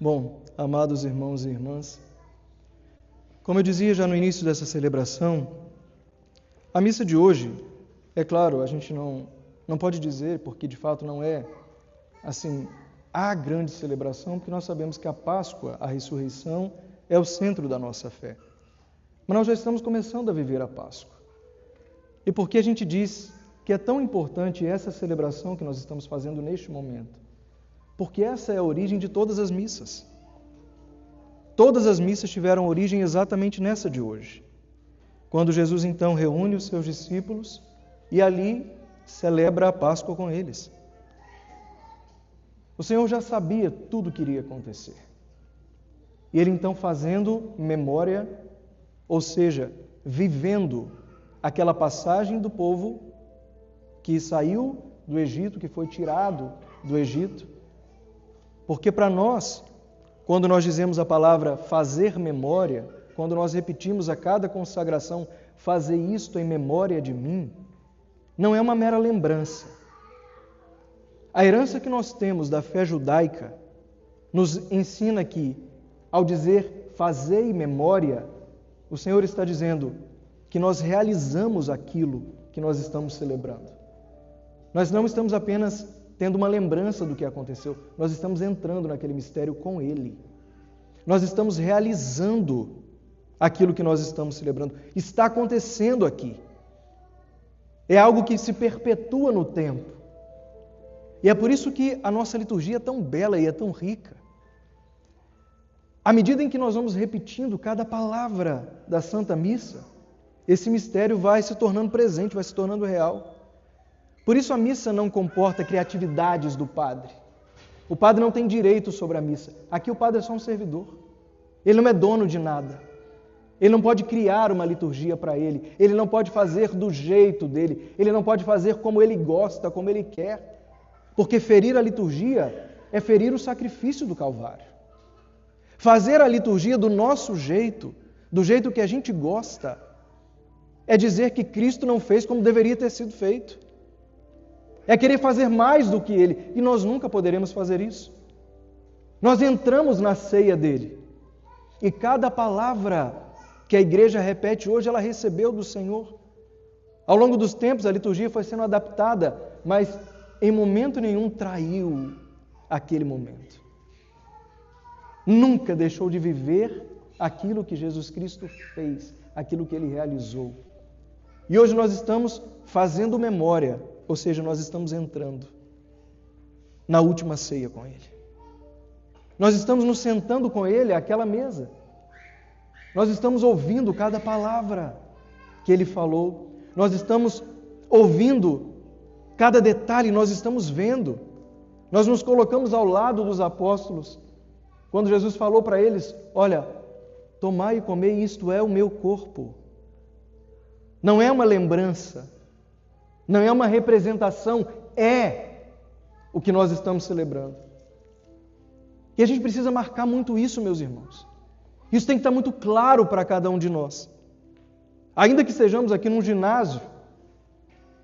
Bom, amados irmãos e irmãs, como eu dizia já no início dessa celebração, a missa de hoje, é claro, a gente não pode dizer, porque de fato não é assim a grande celebração, porque nós sabemos que a Páscoa, a ressurreição, é o centro da nossa fé. Mas nós já estamos começando a viver a Páscoa. E por que a gente diz que é tão importante essa celebração que nós estamos fazendo neste momento? Porque essa é a origem de todas as missas. Todas as missas tiveram origem exatamente nessa de hoje. Quando Jesus então reúne os seus discípulos e ali celebra a Páscoa com eles. O Senhor já sabia tudo o que iria acontecer. E Ele então fazendo memória, ou seja, vivendo aquela passagem do povo que saiu do Egito, que foi tirado do Egito. Porque para nós, quando nós dizemos a palavra fazer memória, quando nós repetimos a cada consagração, fazer isto em memória de mim, não é uma mera lembrança. A herança que nós temos da fé judaica nos ensina que, ao dizer fazei memória, o Senhor está dizendo que nós realizamos aquilo que nós estamos celebrando. Nós não estamos apenas tendo uma lembrança do que aconteceu, nós estamos entrando naquele mistério com Ele. Nós estamos realizando aquilo que nós estamos celebrando. Está acontecendo aqui. É algo que se perpetua no tempo. E é por isso que a nossa liturgia é tão bela e é tão rica. À medida em que nós vamos repetindo cada palavra da Santa Missa, esse mistério vai se tornando presente, vai se tornando real. Por isso a missa não comporta criatividades do padre. O padre não tem direito sobre a missa. Aqui o padre é só um servidor. Ele não é dono de nada. Ele não pode criar uma liturgia para ele. Ele não pode fazer do jeito dele. Ele não pode fazer como ele gosta, como ele quer. Porque ferir a liturgia é ferir o sacrifício do Calvário. Fazer a liturgia do nosso jeito, do jeito que a gente gosta, é dizer que Cristo não fez como deveria ter sido feito. É querer fazer mais do que Ele. E nós nunca poderemos fazer isso. Nós entramos na ceia dele. E cada palavra que a igreja repete hoje, ela recebeu do Senhor. Ao longo dos tempos, a liturgia foi sendo adaptada, mas em momento nenhum traiu aquele momento. Nunca deixou de viver aquilo que Jesus Cristo fez, aquilo que Ele realizou. E hoje nós estamos fazendo memória, ou seja, nós estamos entrando na última ceia com Ele. Nós estamos nos sentando com Ele àquela mesa. Nós estamos ouvindo cada palavra que Ele falou. Nós estamos ouvindo cada detalhe, nós estamos vendo. Nós nos colocamos ao lado dos apóstolos. Quando Jesus falou para eles, olha, tomai e comei, isto é o meu corpo. Não é uma lembrança, não é uma representação, é o que nós estamos celebrando. E a gente precisa marcar muito isso, meus irmãos. Isso tem que estar muito claro para cada um de nós. Ainda que estejamos aqui num ginásio,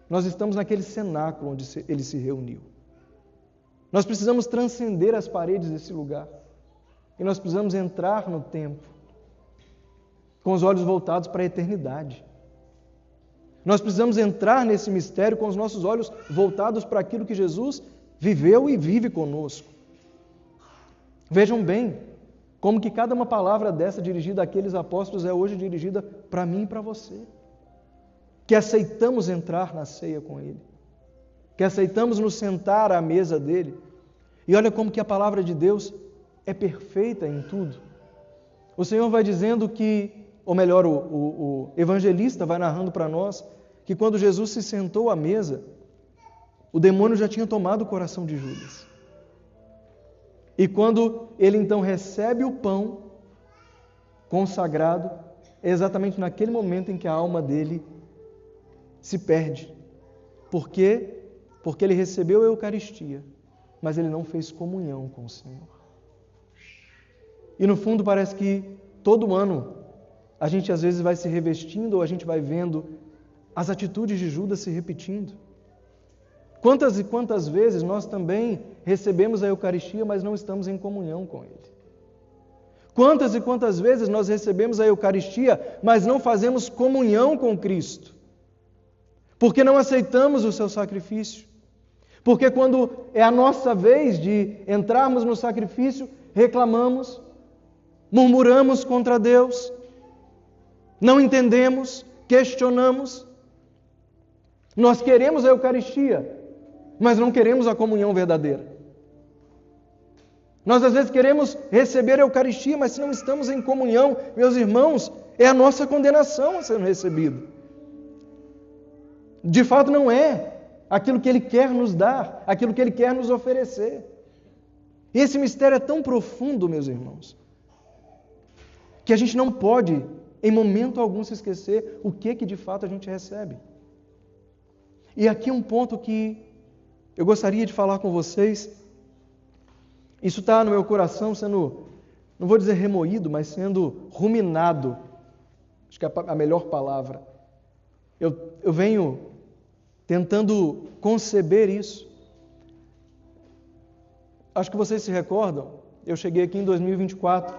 nós estamos naquele cenáculo onde ele se reuniu. Nós precisamos transcender as paredes desse lugar. E nós precisamos entrar no tempo com os olhos voltados para a eternidade. Nós precisamos entrar nesse mistério com os nossos olhos voltados para aquilo que Jesus viveu e vive conosco. Vejam bem, como que cada uma palavra dessa dirigida àqueles apóstolos é hoje dirigida para mim e para você. Que aceitamos entrar na ceia com Ele. Que aceitamos nos sentar à mesa dEle. E olha como que a palavra de Deus é perfeita em tudo. O Senhor vai dizendo que, ou melhor, o evangelista vai narrando para nós que quando Jesus se sentou à mesa, o demônio já tinha tomado o coração de Judas. E quando ele então recebe o pão consagrado, é exatamente naquele momento em que a alma dele se perde. Por quê? Porque ele recebeu a Eucaristia, mas ele não fez comunhão com o Senhor. E no fundo parece que todo ano a gente às vezes vai se revestindo ou a gente vai vendo as atitudes de Judas se repetindo. Quantas e quantas vezes nós também recebemos a Eucaristia, mas não estamos em comunhão com Ele. Quantas e quantas vezes nós recebemos a Eucaristia, mas não fazemos comunhão com Cristo? Porque não aceitamos o seu sacrifício. Porque quando é a nossa vez de entrarmos no sacrifício, reclamamos, murmuramos contra Deus, não entendemos, questionamos. Nós queremos a Eucaristia, mas não queremos a comunhão verdadeira. Nós às vezes queremos receber a Eucaristia, mas se não estamos em comunhão, meus irmãos, é a nossa condenação a sendo recebido. De fato não é aquilo que Ele quer nos dar, aquilo que Ele quer nos oferecer. E esse mistério é tão profundo, meus irmãos, que a gente não pode, em momento algum, se esquecer o que de fato a gente recebe. E aqui um ponto que eu gostaria de falar com vocês. Isso está no meu coração sendo, não vou dizer remoído, mas sendo ruminado. Acho que é a melhor palavra. Eu venho tentando conceber isso. Acho que vocês se recordam, eu cheguei aqui em 2024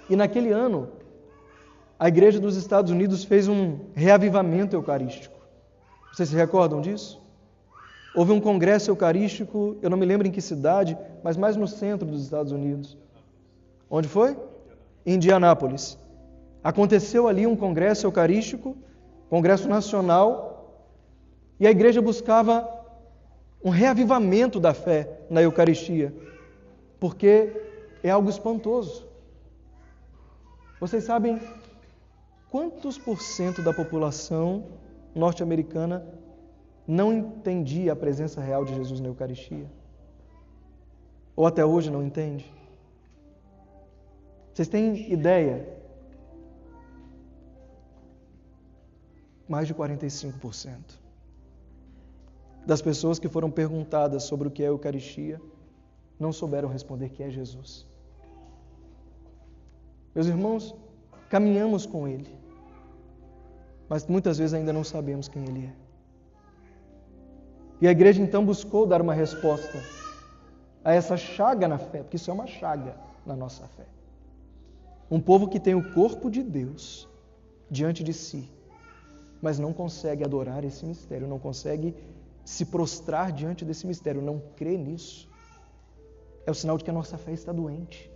e naquele ano a Igreja dos Estados Unidos fez um reavivamento eucarístico. Vocês se recordam disso? Houve um congresso eucarístico, eu não me lembro em que cidade, mas mais no centro dos Estados Unidos. Onde foi? Indianápolis. Aconteceu ali um congresso eucarístico, congresso nacional, e a igreja buscava um reavivamento da fé na Eucaristia, porque é algo espantoso. Vocês sabem quantos por cento da população norte-americana não entendia a presença real de Jesus na Eucaristia? Ou até hoje não entende? Vocês têm ideia? Mais de 45% das pessoas que foram perguntadas sobre o que é a Eucaristia não souberam responder que é Jesus. Meus irmãos, caminhamos com Ele, mas muitas vezes ainda não sabemos quem Ele é. E a igreja então buscou dar uma resposta a essa chaga na fé, porque isso é uma chaga na nossa fé. Um povo que tem o corpo de Deus diante de si, mas não consegue adorar esse mistério, não consegue se prostrar diante desse mistério, não crê nisso. É o sinal de que a nossa fé está doente.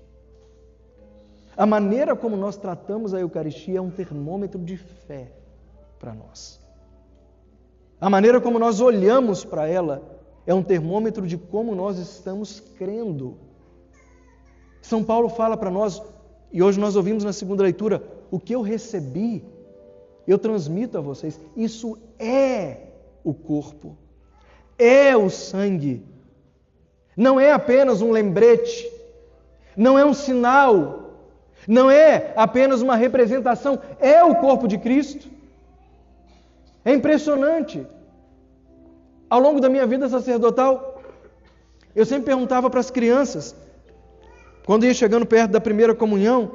A maneira como nós tratamos a Eucaristia é um termômetro de fé para nós. A maneira como nós olhamos para ela é um termômetro de como nós estamos crendo. São Paulo fala para nós, e hoje nós ouvimos na segunda leitura, o que eu recebi, eu transmito a vocês. Isso é o corpo, é o sangue. Não é apenas um lembrete, não é um sinal, não é apenas uma representação, é o corpo de Cristo. É impressionante. Ao longo da minha vida sacerdotal, eu sempre perguntava para as crianças, quando ia chegando perto da primeira comunhão,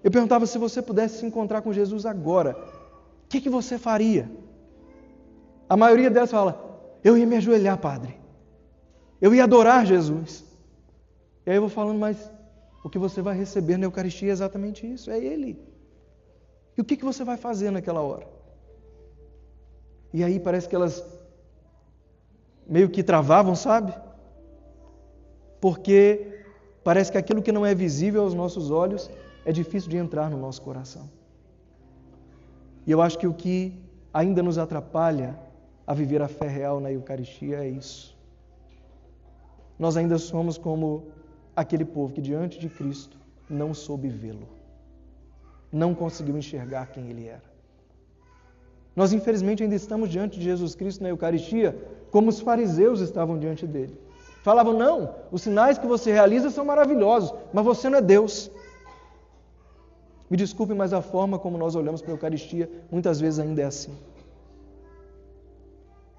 eu perguntava: se você pudesse se encontrar com Jesus agora, o que você faria? A maioria delas fala: eu ia me ajoelhar, padre. Eu ia adorar Jesus. E aí eu vou falando: mas o que você vai receber na Eucaristia é exatamente isso, é Ele. E o que você vai fazer naquela hora? E aí parece que elas meio que travavam, sabe? Porque parece que aquilo que não é visível aos nossos olhos é difícil de entrar no nosso coração. E eu acho que o que ainda nos atrapalha a viver a fé real na Eucaristia é isso. Nós ainda somos como aquele povo que diante de Cristo não soube vê-lo, não conseguiu enxergar quem Ele era. Nós, infelizmente, ainda estamos diante de Jesus Cristo na Eucaristia como os fariseus estavam diante dele. Falavam: não, os sinais que você realiza são maravilhosos, mas você não é Deus. Me desculpe, mas a forma como nós olhamos para a Eucaristia muitas vezes ainda é assim.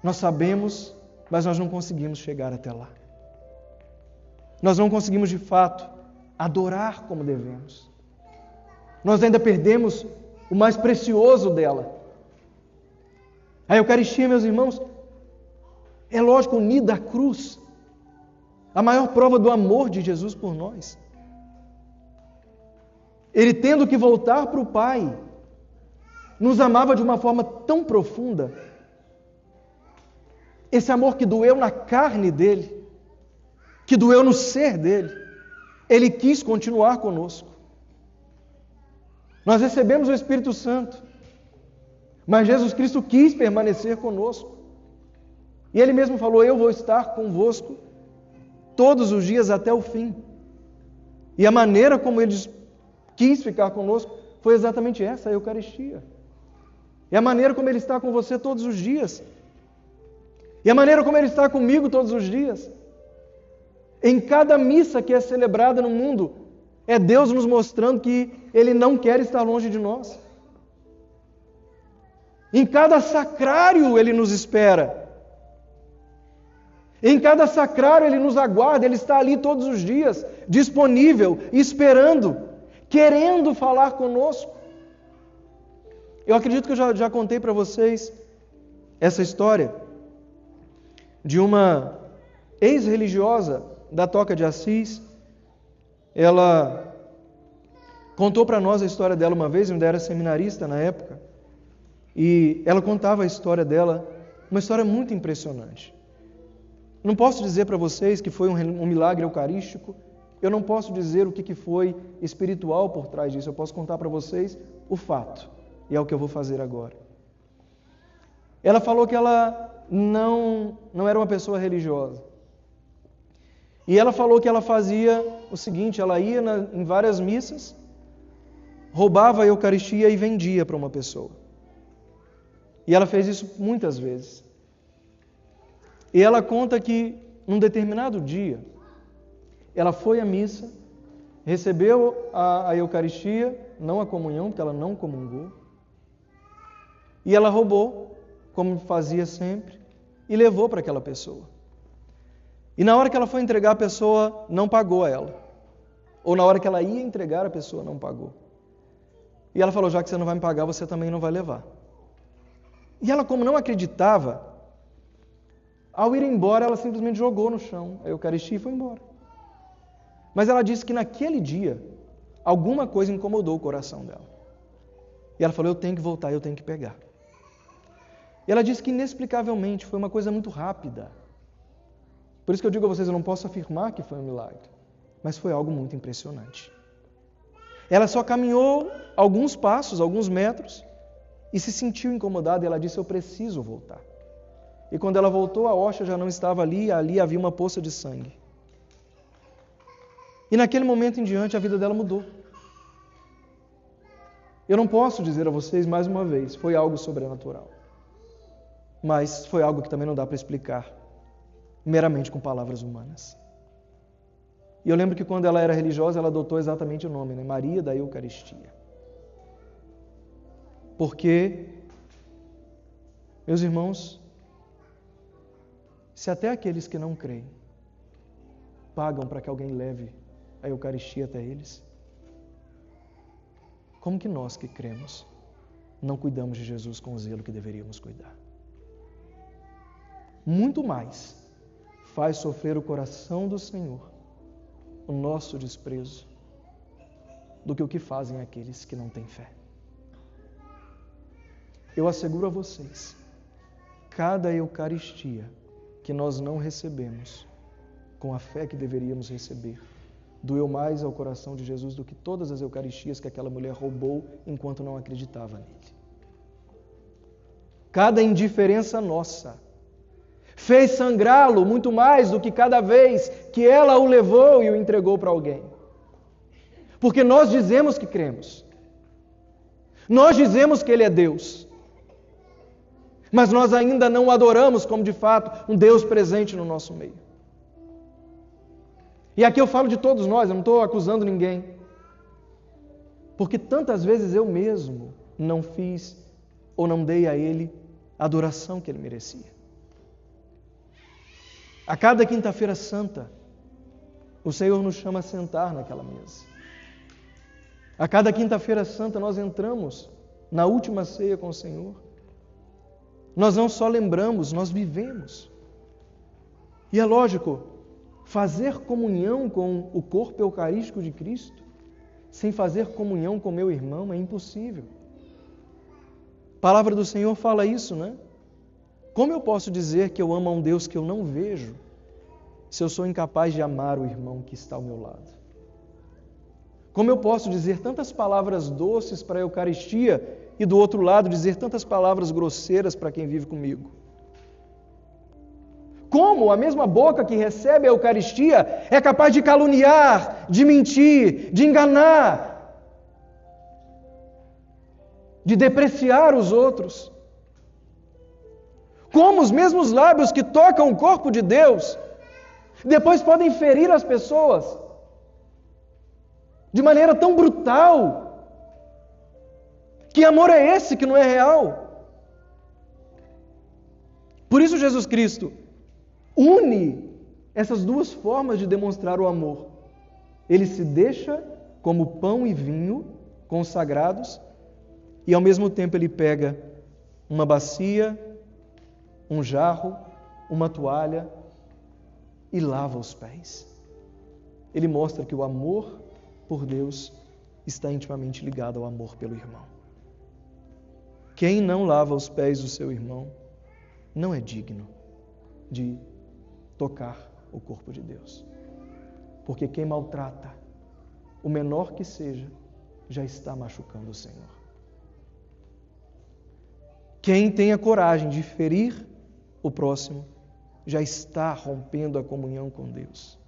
Nós sabemos, mas nós não conseguimos chegar até lá. Nós não conseguimos, de fato, adorar como devemos. Nós ainda perdemos o mais precioso dela. A Eucaristia, meus irmãos, é lógico, unida à cruz, a maior prova do amor de Jesus por nós. Ele tendo que voltar para o Pai, nos amava de uma forma tão profunda. Esse amor que doeu na carne dele, que doeu no ser dele, ele quis continuar conosco. Nós recebemos o Espírito Santo, mas Jesus Cristo quis permanecer conosco. E Ele mesmo falou: eu vou estar convosco todos os dias até o fim. E a maneira como Ele quis ficar conosco foi exatamente essa, a Eucaristia. É a maneira como Ele está com você todos os dias. E a maneira como Ele está comigo todos os dias. Em cada missa que é celebrada no mundo, é Deus nos mostrando que Ele não quer estar longe de nós. Em cada sacrário Ele nos espera. Em cada sacrário Ele nos aguarda, Ele está ali todos os dias, disponível, esperando, querendo falar conosco. Eu acredito que eu já contei para vocês essa história de uma ex-religiosa da Toca de Assis. Ela contou para nós a história dela uma vez, eu ainda era seminarista na época, e ela contava a história dela, uma história muito impressionante. Não posso dizer para vocês que foi um milagre eucarístico, eu não posso dizer o que foi espiritual por trás disso, eu posso contar para vocês o fato, e é o que eu vou fazer agora. Ela falou que ela não era uma pessoa religiosa. E ela falou que ela fazia o seguinte: ela ia em várias missas, roubava a Eucaristia e vendia para uma pessoa. E ela fez isso muitas vezes. E ela conta que, num determinado dia, ela foi à missa, recebeu a Eucaristia, não a comunhão, porque ela não comungou, e ela roubou, como fazia sempre, e levou para aquela pessoa. E na hora que ela foi entregar, a pessoa não pagou a ela. Ou na hora que ela ia entregar, a pessoa não pagou. E ela falou: já que você não vai me pagar, você também não vai levar. E ela, como não acreditava, ao ir embora, ela simplesmente jogou no chão a Eucaristia e foi embora. Mas ela disse que naquele dia, alguma coisa incomodou o coração dela. E ela falou: eu tenho que voltar, eu tenho que pegar. E ela disse que inexplicavelmente foi uma coisa muito rápida. Por isso que eu digo a vocês, eu não posso afirmar que foi um milagre, mas foi algo muito impressionante. Ela só caminhou alguns passos, alguns metros, e se sentiu incomodada, e ela disse: eu preciso voltar. E quando ela voltou, a hóstia já não estava ali havia uma poça de sangue. E naquele momento em diante, a vida dela mudou. Eu não posso dizer a vocês, mais uma vez, foi algo sobrenatural. Mas foi algo que também não dá para explicar meramente com palavras humanas. E eu lembro que quando ela era religiosa, ela adotou exatamente o nome, Maria da Eucaristia. Porque, meus irmãos, se até aqueles que não creem pagam para que alguém leve a Eucaristia até eles, como que nós que cremos não cuidamos de Jesus com o zelo que deveríamos cuidar? Muito mais faz sofrer o coração do Senhor o nosso desprezo do que o que fazem aqueles que não têm fé. Eu asseguro a vocês, cada Eucaristia que nós não recebemos com a fé que deveríamos receber, doeu mais ao coração de Jesus do que todas as Eucaristias que aquela mulher roubou enquanto não acreditava nele. Cada indiferença nossa fez sangrá-lo muito mais do que cada vez que ela o levou e o entregou para alguém. Porque nós dizemos que cremos. Nós dizemos que Ele é Deus. Mas nós ainda não o adoramos como de fato um Deus presente no nosso meio. E aqui eu falo de todos nós, eu não estou acusando ninguém. Porque tantas vezes eu mesmo não fiz ou não dei a Ele a adoração que Ele merecia. A cada quinta-feira santa, o Senhor nos chama a sentar naquela mesa. A cada quinta-feira santa nós entramos na última ceia com o Senhor. Nós não só lembramos, nós vivemos. E é lógico, fazer comunhão com o corpo eucarístico de Cristo sem fazer comunhão com meu irmão é impossível. A palavra do Senhor fala isso, né? Como eu posso dizer que eu amo a um Deus que eu não vejo, se eu sou incapaz de amar o irmão que está ao meu lado? Como eu posso dizer tantas palavras doces para a Eucaristia e do outro lado dizer tantas palavras grosseiras para quem vive comigo? Como a mesma boca que recebe a Eucaristia é capaz de caluniar, de mentir, de enganar, de depreciar os outros? Como os mesmos lábios que tocam o corpo de Deus depois podem ferir as pessoas de maneira tão brutal? Que amor é esse que não é real? Por isso Jesus Cristo une essas duas formas de demonstrar o amor. Ele se deixa como pão e vinho consagrados e ao mesmo tempo ele pega uma bacia, um jarro, uma toalha e lava os pés. Ele mostra que o amor por Deus está intimamente ligado ao amor pelo irmão. Quem não lava os pés do seu irmão não é digno de tocar o corpo de Deus. Porque quem maltrata, o menor que seja, já está machucando o Senhor. Quem tem a coragem de ferir o próximo, já está rompendo a comunhão com Deus.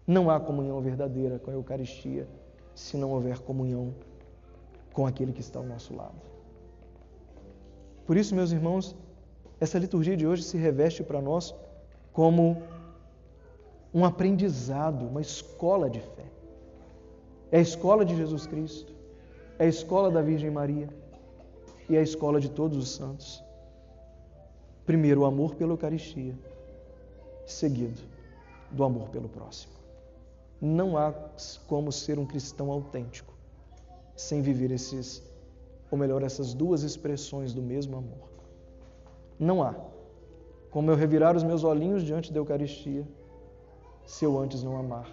Não há comunhão verdadeira com a Eucaristia se não houver comunhão com aquele que está ao nosso lado. Por isso, meus irmãos, essa liturgia de hoje se reveste para nós como um aprendizado, uma escola de fé. É a escola de Jesus Cristo, é a escola da Virgem Maria e é a escola de todos os santos. Primeiro, o amor pela Eucaristia, seguido do amor pelo próximo. Não há como ser um cristão autêntico sem viver essas duas expressões do mesmo amor. Não há como eu revirar os meus olhinhos diante da Eucaristia se eu antes não amar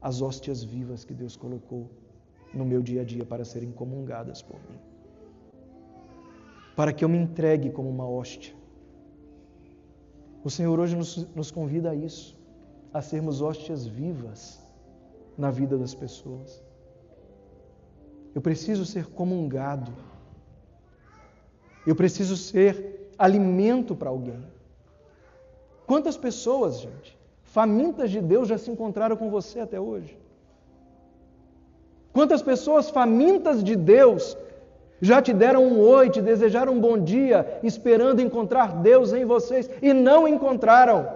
as hóstias vivas que Deus colocou no meu dia a dia para serem comungadas por mim. Para que eu me entregue como uma hóstia. O Senhor hoje nos convida a isso, a sermos hóstias vivas na vida das pessoas. Eu preciso ser comungado. Eu preciso ser alimento para alguém. Quantas pessoas, gente, famintas de Deus já se encontraram com você até hoje? Quantas pessoas famintas de Deus já te deram um oi, te desejaram um bom dia, esperando encontrar Deus em vocês e não encontraram?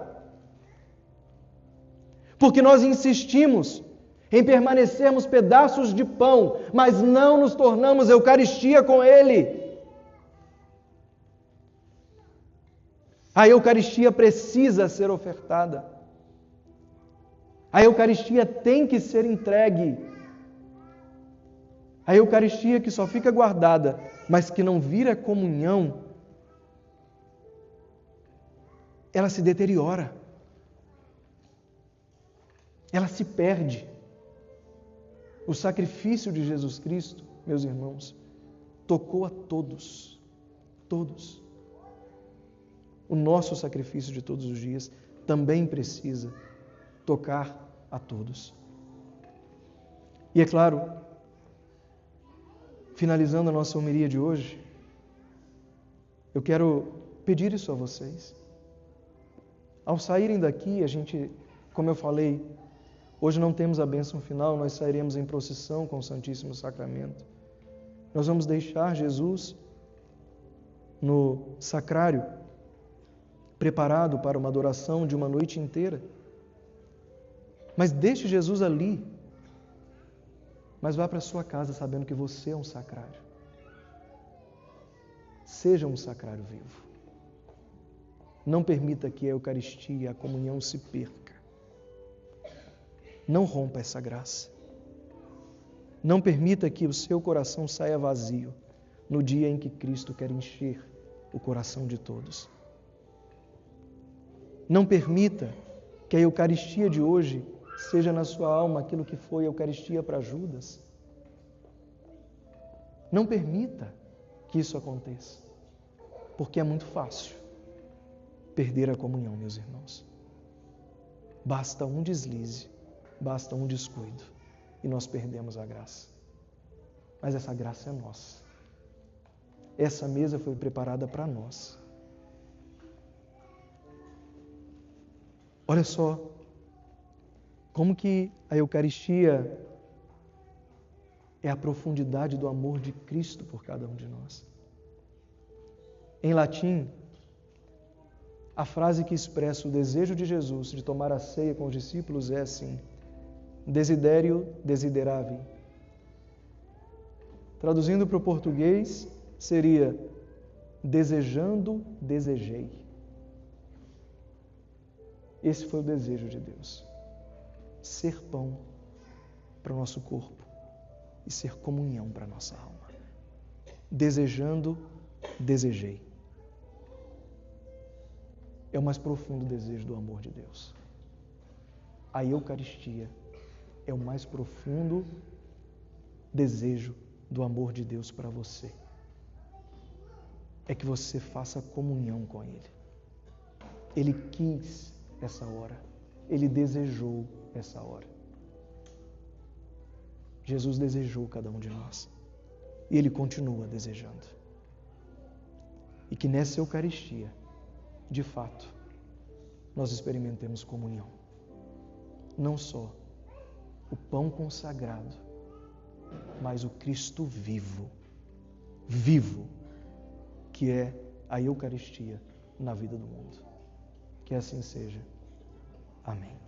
Porque nós insistimos em permanecermos pedaços de pão, mas não nos tornamos Eucaristia com Ele. A Eucaristia precisa ser ofertada. A Eucaristia tem que ser entregue. A Eucaristia que só fica guardada, mas que não vira comunhão, ela se deteriora. Ela se perde. O sacrifício de Jesus Cristo, meus irmãos, tocou a todos. Todos. O nosso sacrifício de todos os dias também precisa tocar a todos. E é claro, finalizando a nossa homilia de hoje, eu quero pedir isso a vocês. Ao saírem daqui, a gente, como eu falei, hoje não temos a bênção final, nós sairemos em procissão com o Santíssimo Sacramento. Nós vamos deixar Jesus no sacrário, preparado para uma adoração de uma noite inteira. Mas deixe Jesus ali, mas vá para a sua casa sabendo que você é um sacrário. Seja um sacrário vivo. Não permita que a Eucaristia, a comunhão se perca. Não rompa essa graça. Não permita que o seu coração saia vazio no dia em que Cristo quer encher o coração de todos. Não permita que a Eucaristia de hoje seja na sua alma aquilo que foi a Eucaristia para Judas. Não permita que isso aconteça, porque é muito fácil perder a comunhão, meus irmãos. Basta um deslize, basta um descuido e nós perdemos a graça. Mas essa graça é nossa. Essa mesa foi preparada para nós. Olha só como que a Eucaristia é a profundidade do amor de Cristo por cada um de nós. Em latim, a frase que expressa o desejo de Jesus de tomar a ceia com os discípulos é assim: desiderio desideravi. Traduzindo para o português, seria desejando, desejei. Esse foi o desejo de Deus. Ser pão para o nosso corpo e ser comunhão para a nossa alma. Desejando, desejei. É o mais profundo desejo do amor de Deus. A Eucaristia é o mais profundo desejo do amor de Deus para você. É que você faça comunhão com Ele. Ele quis essa hora. Ele desejou essa hora. Jesus desejou cada um de nós. E Ele continua desejando. E que nessa Eucaristia, de fato, nós experimentemos comunhão. Não só o pão consagrado, mas o Cristo vivo, que é a Eucaristia na vida do mundo. Que assim seja. Amém.